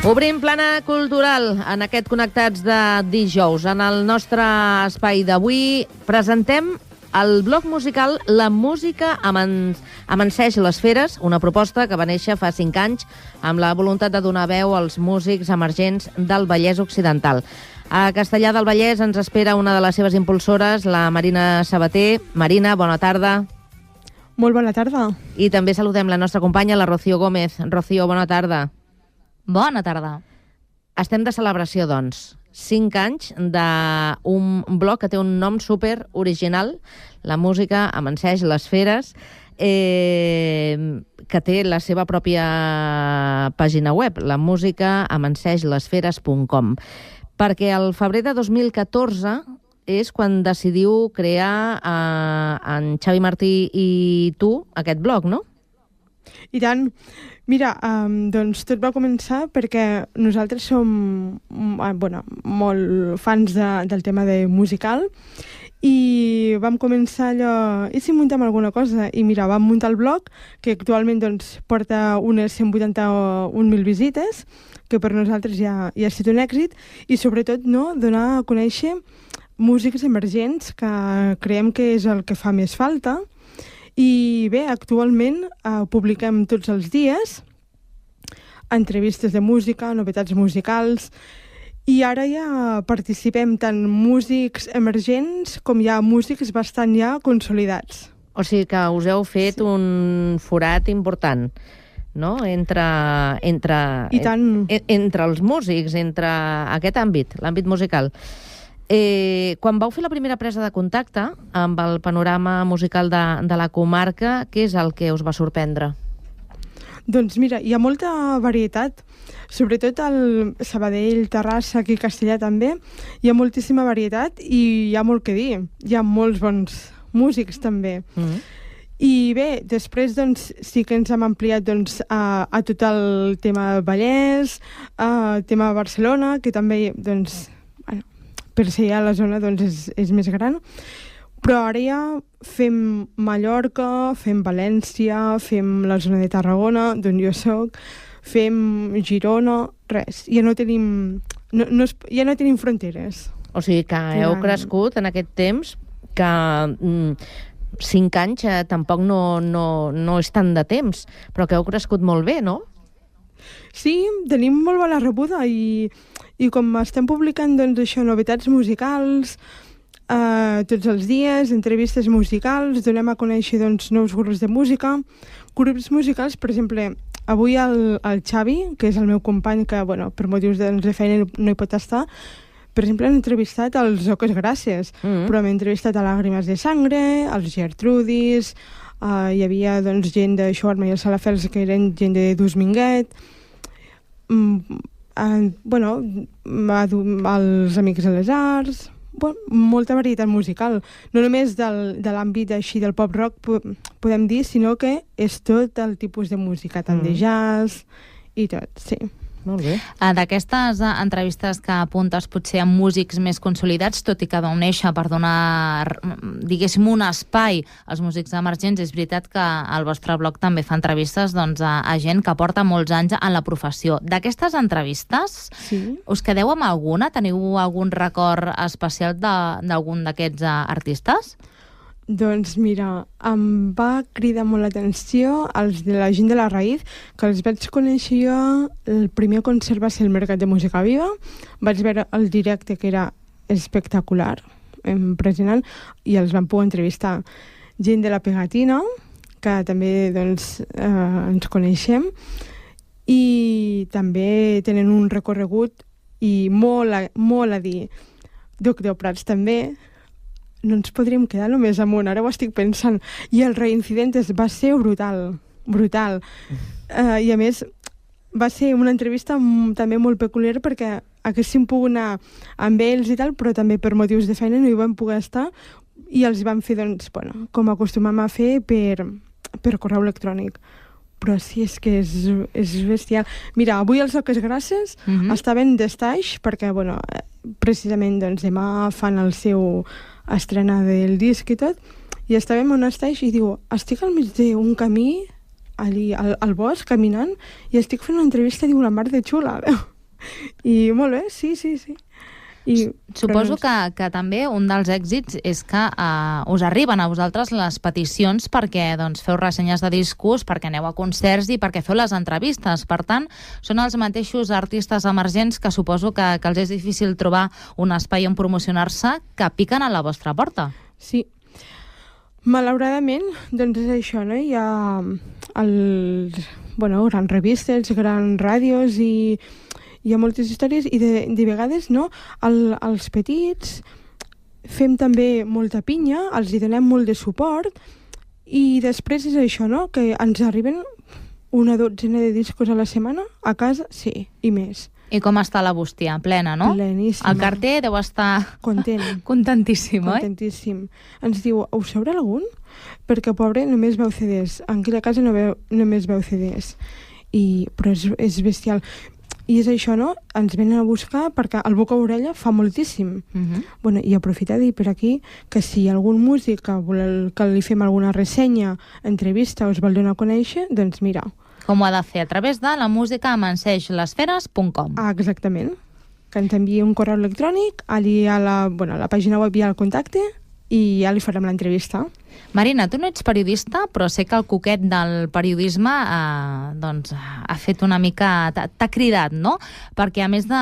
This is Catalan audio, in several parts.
Obrim plana cultural en aquest Connectats de dijous. En el nostre espai d'avui presentem el bloc musical La música amanseix les feres, una proposta que va néixer fa 5 anys amb la voluntat de donar veu als músics emergents del Vallès Occidental. A Castellar del Vallès ens espera una de les seves impulsores, la Marina Sabater. Marina, bona tarda. Molt bona tarda. I també saludem la nostra companya, la Rocío Gómez. Rocío, bona tarda. Bona tarda. Estem de celebració, doncs. 5 anys d'un blog que té un nom super original, La música amanseix les feres, que té la seva pròpia pàgina web, lamusicaamanseixlesferes.com. Perquè el febrer de 2014 és quan decidiu crear en Xavi Martí i tu aquest blog, no? I tant. Mira, doncs tot va començar perquè nosaltres som molt fans del tema de musical i vam començar allò, i si muntem alguna cosa? I mira, vam muntar el blog, que actualment doncs, porta unes 181.000 visites, que per nosaltres ja ha estat un èxit, i sobretot donar a conèixer músics emergents, que creiem que és el que fa més falta. I bé, actualment publiquem tots els dies entrevistes de música, novetats musicals, i ara ja participem tant músics emergents com ja músics bastant ja consolidats. O sigui que us heu fet un forat important, no? Entre els músics, entre aquest àmbit, l'àmbit musical. Quan vau fer la primera presa de contacte amb el panorama musical de la comarca, què és el que us va sorprendre? Doncs mira, hi ha molta varietat, sobretot al Sabadell, Terrassa, aquí a Castellar també, hi ha moltíssima varietat i hi ha molt que dir. Hi ha molts bons músics també. I bé, després doncs, sí que ens hem ampliat doncs, a tot el tema Vallès, tema Barcelona, que també doncs, per ser a la zona doncs, és més gran, però ara ja fem Mallorca, fem València, fem la zona de Tarragona, d'on jo soc, fem Girona, res, ja no tenim fronteres. O sigui que heu crescut en aquest temps, que 5 anys tampoc no és tant de temps, però que heu crescut molt bé, no? Sí, tenim molt bona rebuda i com estem publicant doncs, això, novetats musicals tots els dies, entrevistes musicals, donem a conèixer doncs, nous grups de música, grups musicals, per exemple, avui el Xavi, que és el meu company, que per motius de feina no hi pot estar, per exemple, hem entrevistat els Oques Gràcies, però hem entrevistat a Làgrimes de Sangre, els Gertrudis, hi havia doncs, gent de Shawarma i els Salafels, que eren gent de Dus Minguet, els Amics de les Arts, molta varietat musical. No només de l'àmbit així del pop-rock podem dir, sinó que és tot el tipus de música, tant de jazz i tot, sí. Molt bé. D'aquestes entrevistes que apuntes potser amb músics més consolidats, tot i que vau néixer per donar, diguéssim, un espai als músics emergents, és veritat que el vostre blog també fa entrevistes doncs, a gent que porta molts anys en la professió. D'aquestes entrevistes, us quedeu amb alguna? Teniu algun record especial d'algun d'aquests artistes? Doncs mira, em va cridar molt l'atenció els de la gent de la Raïz, que els vaig conèixer jo, el primer concert va ser el Mercat de Música Viva, vaig veure el directe que era espectacular, impressionant, i els vam poder entrevistar. Gent de la Pegatina, que també doncs, ens coneixem, i també tenen un recorregut i molt a dir. Doctor Prats també, no ens podríem quedar només amb un, ara ho estic pensant. I el Reincidentes va ser brutal. I a més, va ser una entrevista també molt peculiar perquè haguéssim pogut anar amb ells i tal, però també per motius de feina no hi vam poder estar i els vam fer, doncs, com acostumam a fer per correu electrònic. Però sí, és que és bestial. Mira, avui els Oques Gràcies estaven d'estaix perquè, precisament, doncs, demà fan el seu estrena del disc i tot, i estàvem en un estaix i diu, estic al mig d'un camí allí al bosc, caminant, i estic fent una entrevista, diu, la mar de xula. I molt bé, sí. I, suposo que també un dels èxits és que us arriben a vosaltres les peticions perquè doncs, feu ressenyes de discos, perquè aneu a concerts i perquè feu les entrevistes. Per tant, són els mateixos artistes emergents que suposo que els és difícil trobar un espai on promocionar-se, que piquen a la vostra porta. Sí. Malauradament, doncs és això, no? Hi ha grans revistes, grans ràdios i hi ha moltes històries i de vegades no, els petits fem també molta pinya, els hi donem molt de suport i després és això, no? Que ens arriben una dotzena de discos a la setmana a casa, sí, i més. I com està la bústia? Plena, no? Pleníssima. El carter deu estar contentíssim, oi? Contentíssim. Ens diu, us sobra algun? Perquè, pobre, només veu CDs. Aquí a casa només veu CDs. Però és bestial. I és això, no? Ens venen a buscar perquè el boca a orella fa moltíssim. Bueno, i aprofitar de dir per aquí que si hi ha algun músic que vol que li fem alguna ressenya, entrevista o es vol donar a conèixer, doncs mira. Com ho ha de fer? A través de la musicaamanseixlesferes.com. Exactament. Que ens enviï un correu electrònic, allí a la pàgina web hi ha el contacte i ja li farem l'entrevista. Marina, tu no ets periodista, però sé que el coquet del periodisme ha fet una mica... t'ha cridat, no? Perquè a més de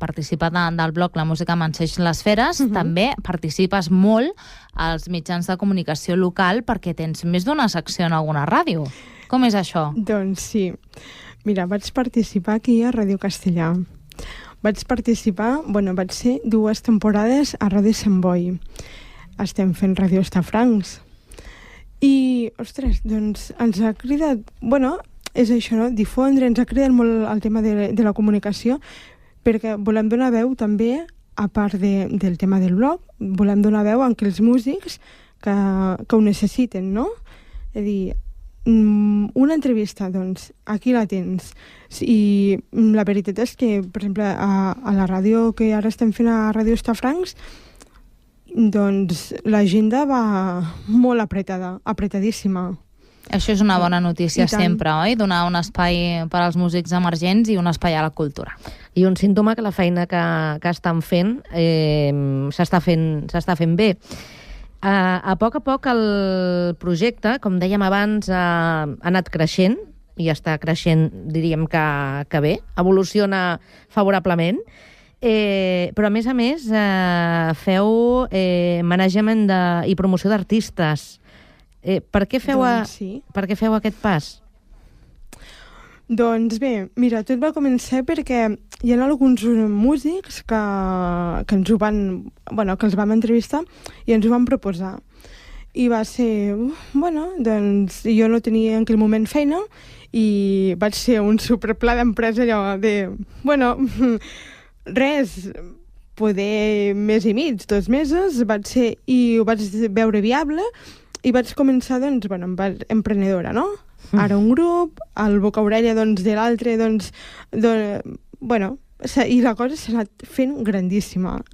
participar del blog La Música Amanseix les Feres, també participes molt als mitjans de comunicació local perquè tens més d'una secció en alguna ràdio. Com és això? Doncs sí. Mira, vaig participar aquí a Ràdio Castellà. Vaig ser 2 temporades a Ràdio Sant Boi. Estem fent Ràdio Estafrancs. I, ostres, doncs ens ha cridat... Bueno, és això, no? Difondre, ens ha cridat molt el tema de la comunicació, perquè volem donar veu també, a part del tema del blog, volem donar veu a aquells músics que ho necessiten, no? És a dir, una entrevista, doncs, aquí la tens. I la veritat és que, per exemple, a la ràdio que ara estem fent a Ràdio Estafrancs, doncs l'agenda va molt apretadíssima. Això és una bona notícia sempre, oi? Donar un espai per als músics emergents i un espai a la cultura. I un símptoma que la feina que estan fent s'està fent bé. A poc el projecte, com dèiem abans, ha anat creixent i està creixent, diríem que bé, evoluciona favorablement, però a més feu management i promoció d'artistes. Per què feu aquest pas? Doncs bé, mira, tot va començar perquè hi ha alguns músics que ens ho van... Bueno, que els vam entrevistar i ens ho van proposar. I va ser... Bueno, doncs jo no tenia en aquell moment feina i vaig ser un superpla d'empresa allò de... Bueno, res, poder mes i mig, 2 mesos, i ho vaig veure viable i vaig començar, doncs, bueno, emprenedora, no? Ara un grup, el boca a orella doncs, de l'altre, doncs, bueno, i la cosa s'ha anat fent grandíssima.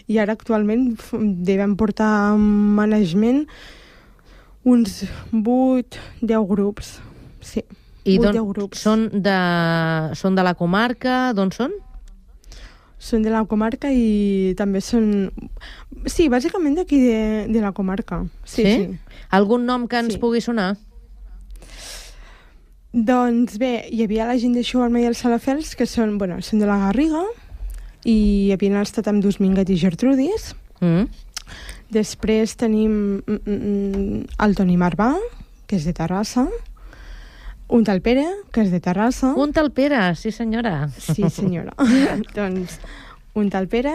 I ara actualment devem portar en management uns 8-10 grups. Sí, 8-10 grups. Són de la comarca? D'on són? Són de la comarca i també són... Sí, bàsicament d'aquí de la comarca. Sí? Algun nom que ens pugui sonar? Doncs bé, hi havia la gent de Shawarma i els Salafels, que són de la Garriga, i havien estat amb Dus Minguet i Gertrudis. Després tenim el Toni Marvà, que és de Terrassa, un tal Pere, que és de Terrassa. Un tal Pere, sí senyora. Sí senyora. Doncs un tal Pere.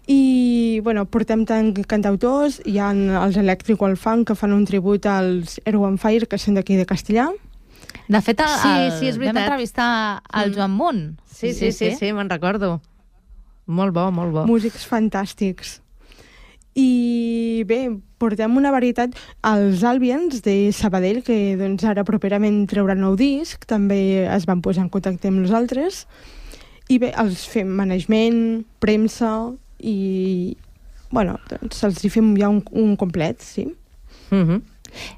I, bueno, portem tant cantautors, hi ha els Electrical Funk, que fan un tribut als Erwan Fire, que són d'aquí de Castellà. De fet, sí, és veritat. Vam entrevistar el Joan Munt. Sí, me'n recordo. Molt bo. Músics fantàstics. I bé, portem una varietat. Els Albians de Sabadell, que doncs, ara properament trauran nou disc, també es van posar en contacte amb nosaltres. I bé, els fem management, premsa i... Bueno, doncs els hi fem ja un complet, sí.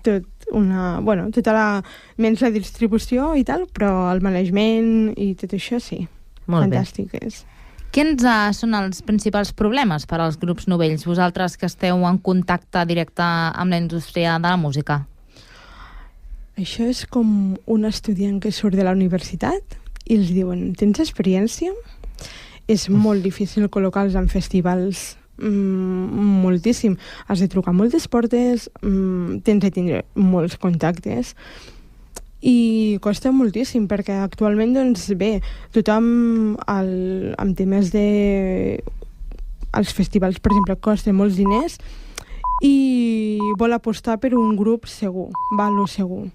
Tot. menys la distribució i tal, però el management i tot això sí. Molt fantàstic és. Quins són els principals problemes per als grups novells, vosaltres que esteu en contacte directe amb la indústria de la música? Això és com un estudiant que surt de la universitat i els diuen, tens experiència? És molt difícil col·locar-los en festivals, moltíssim. Has de trucar moltes portes, tens de tindre molts contactes i costa moltíssim perquè actualment, doncs bé, tothom amb temes de... Els festivals, per exemple, costen molts diners i vol apostar per un grup segur, lo segur.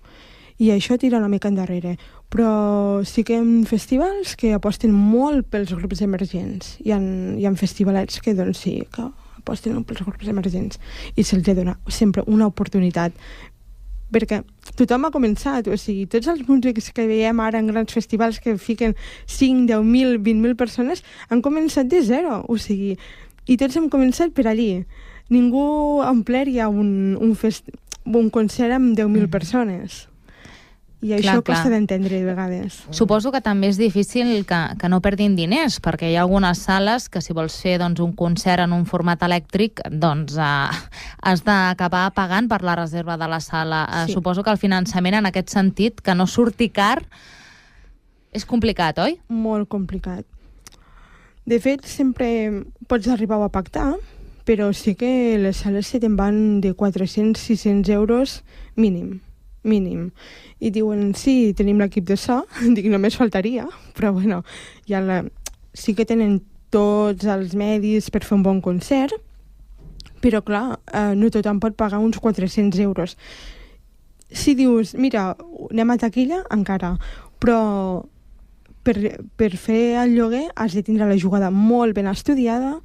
I això tira una mica endarrere. Però sí que hi ha festivals que aposten molt pels grups emergents. Hi ha festivalets que, doncs sí, que aposten pels grups emergents i se'ls dona sempre una oportunitat. Perquè tothom ha començat, o sigui, tots els músics que veiem ara en grans festivals que fiquen 5, 10.000, 20.000 persones han començat de zero, o sigui, i tots hem començat per allí. Ningú ompliria un concert amb 10.000 persones. I això costa d'entendre de vegades. Suposo que també és difícil que no perdin diners, perquè hi ha algunes sales que si vols fer un concert en un format elèctric, doncs has d'acabar pagant per la reserva de la sala. Sí. Suposo que el finançament en aquest sentit, que no surti car, és complicat, oi? Molt complicat. De fet, sempre pots arribar a pactar, però sí que les sales se te'n van de 400-600 euros mínim. I diuen, sí, tenim l'equip de so, dic, només faltaria, però bueno, sí que tenen tots els medis per fer un bon concert, però clar, no tothom pot pagar uns 400 euros. Si dius, mira, anem a taquilla, encara, però per fer el lloguer has de tindre la jugada molt ben estudiada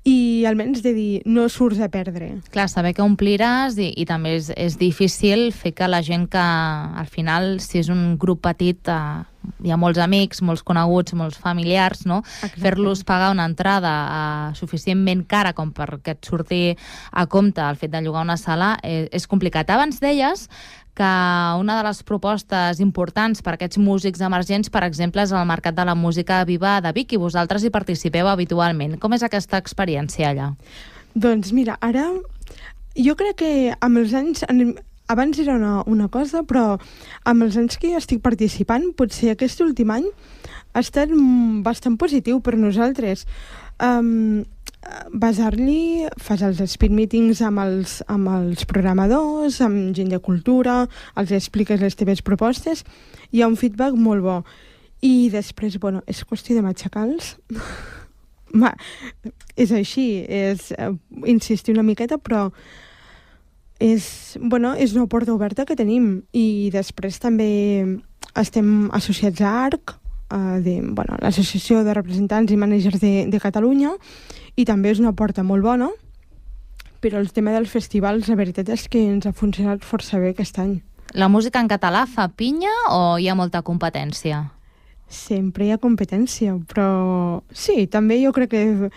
i almenys de dir, no surts a perdre. Clar, saber que ompliràs i també és difícil fer que la gent que al final, si és un grup petit, hi ha molts amics, molts coneguts, molts familiars, no? Fer-los pagar una entrada suficientment cara com perquè et surti a compte el fet de llogar una sala és complicat. Abans deies que una de les propostes importants per a aquests músics emergents, per exemple, és el Mercat de la Música Viva de Vic, i vosaltres hi participeu habitualment. Com és aquesta experiència allà? Doncs mira, ara jo crec que amb els anys... Abans era una cosa, però amb els anys que jo estic participant, potser aquest últim any ha estat bastant positiu per nosaltres. Basar-li, fas els speed meetings amb els programadors, amb gent de cultura, els expliques les teves propostes, hi ha un feedback molt bo. I després, bueno, és qüestió de matxacar-los. És així, és insistir una miqueta, però és una porta oberta que tenim. I després també estem associats a ARC, l'Associació de Representants i Mànagers de Catalunya, i també és una porta molt bona, però el tema dels festivals, la veritat és que ens ha funcionat força bé aquest any. La música en català fa pinya o hi ha molta competència? Sempre hi ha competència, però sí, també jo crec que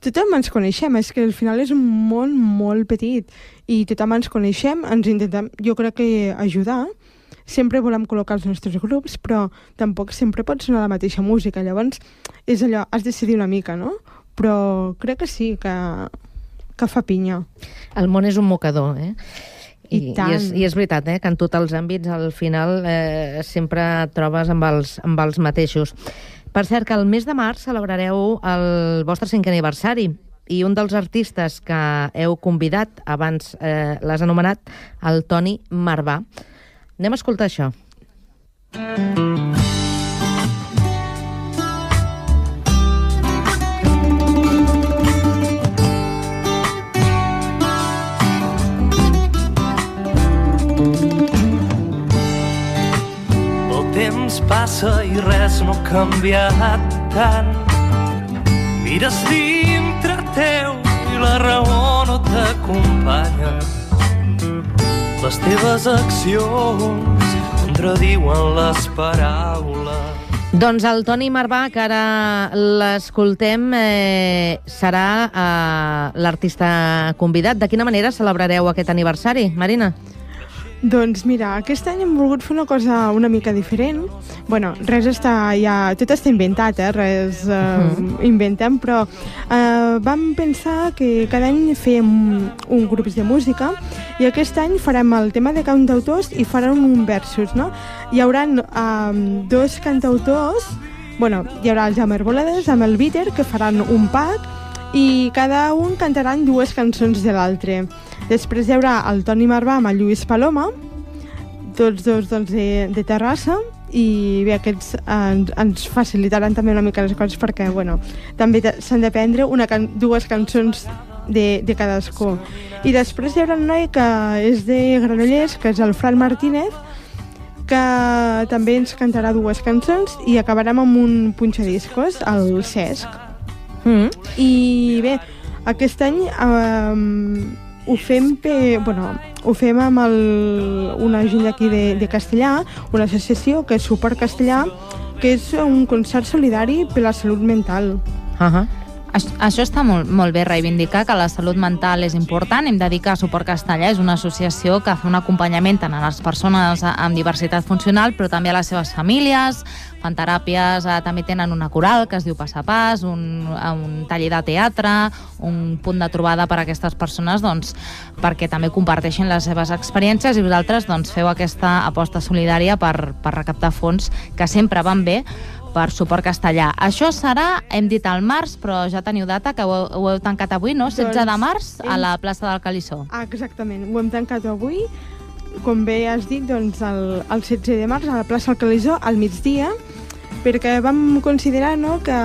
tothom ens coneixem, és que al final és un món molt petit i tothom ens coneixem, ens intentem, jo crec que ajudar. Sempre volem col·locar els nostres grups, però tampoc sempre pot sonar la mateixa música. Llavors, és allò, has de decidir una mica, no? Però crec que sí, que fa pinya. El món és un mocador, eh? I tant. I és veritat, que en tots els àmbits al final sempre et trobes amb els mateixos. Per cert, que el mes de març celebrareu el vostre 5è aniversari i un dels artistes que heu convidat, abans l'has anomenat, el Toni Marvà. Anem a escoltar això. El temps passa i res no ha canviat tant. Mires dintre teu i la raó no t'acompanya. Les teves accions contradiuen les paraules. Doncs el Toni Marvà, que ara l'escoltem, serà l'artista convidat. De quina manera celebrareu aquest aniversari, Marina? Doncs mira, aquest any hem volgut fer una cosa una mica diferent. Bueno, tot està inventat, res inventem, però vam pensar que cada any fèiem un grup de música i aquest any farem el tema de cantautors i farem un versus, no? Hi haurà dos cantautors, hi haurà els Amerbolades amb el Bitter, que faran un pack i cada un cantaran dues cançons de l'altre. Després hi haurà el Toni Marvà amb el Lluís Paloma, tots dos de Terrassa, i bé, aquests ens facilitaran també una mica les coses perquè també s'han de prendre dues cançons de cadascú. I després hi haurà un noi que és de Granollers, que és el Fran Martínez, que també ens cantarà dues cançons i acabarem amb un punxadiscos, el Cesc. I bé, aquest any ho fem amb una gent d'aquí de Castellà, una associació que és Suport Castellà, que és un concert solidari per la salut mental. Això està molt bé, reivindicar que la salut mental és important. Hem de dir que Suport Castellà és una associació que fa un acompanyament tant a les persones amb diversitat funcional, però també a les seves famílies, fan teràpies, també tenen una coral que es diu Pas a Pas, un taller de teatre, un punt de trobada per a aquestes persones, perquè també comparteixin les seves experiències i vosaltres feu aquesta aposta solidària per recaptar fons que sempre van bé per Suport Castellà. Això serà, hem dit al març, però ja teniu data, que ho heu tancat avui, no? 16 de març, a la plaça del Calissó. Exactament, ho hem tancat avui, com bé has dit, el 16 de març, a la plaça del Calissó, al migdia, perquè vam considerar que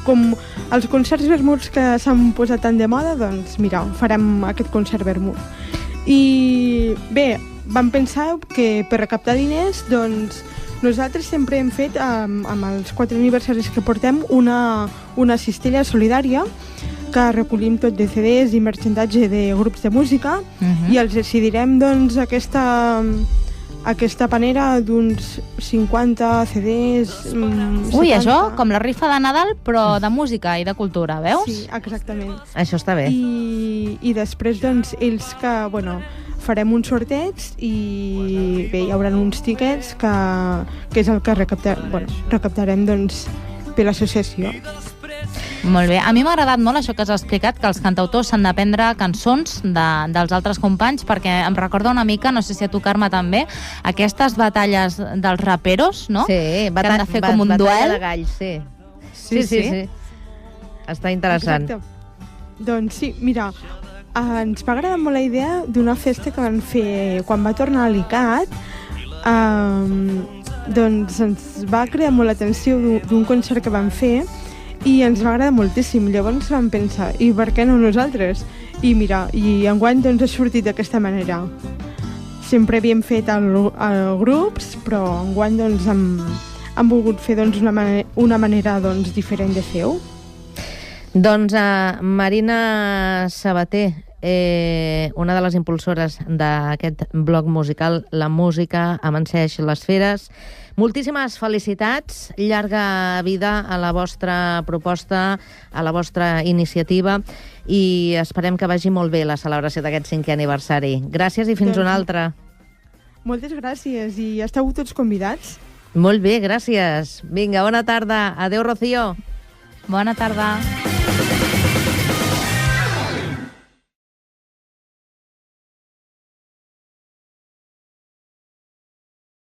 com els concerts vermuts que s'han posat tan de moda, mira, farem aquest concert vermut. I bé, vam pensar que per recaptar diners, nosaltres sempre hem fet, amb els 4 aniversaris que portem, una cistella solidària que recollim tot de CDs i merchandatge de grups de música i els decidirem aquesta panera d'uns 50 CDs, 70... Ui, això, com la rifa de Nadal, però de música i de cultura, veus? Sí, exactament. Això està bé. I després, ells que, farem un sorteig i bé, hi haurà uns tiquets que és el que recaptarem per l'associació. Molt bé. A mi m'ha agradat molt això que has explicat, que els cantautors s'han d'aprendre cançons dels altres companys, perquè em recorda una mica, no sé si a tu, Carme, també, aquestes batalles dels raperos, no? Sí, que han de fer com un duel. Batalla de galls, sí. Sí. Està interessant. Exacte. Doncs sí, mira, ens va agradar molt la idea d'una festa que van fer quan va tornar a l'ICAT. Ens va cridar molt l'atenció d'un concert que van fer i ens va agradar moltíssim. Llavors vam pensar, i per què no nosaltres? I mira, enguany ha sortit d'aquesta manera. Sempre havíem fet grups, però enguany hem volgut fer una manera diferent de fer-ho. Doncs Marina Sabater, una de les impulsores d'aquest blog musical La Música amanseix les feres. Moltíssimes felicitats, llarga vida a la vostra proposta, a la vostra iniciativa i esperem que vagi molt bé la celebració d'aquest 5è aniversari. Gràcies i fins una altra. Moltes gràcies i esteu tots convidats. Molt bé, gràcies. Vinga, bona tarda. Adéu, Rocío. Bona tarda.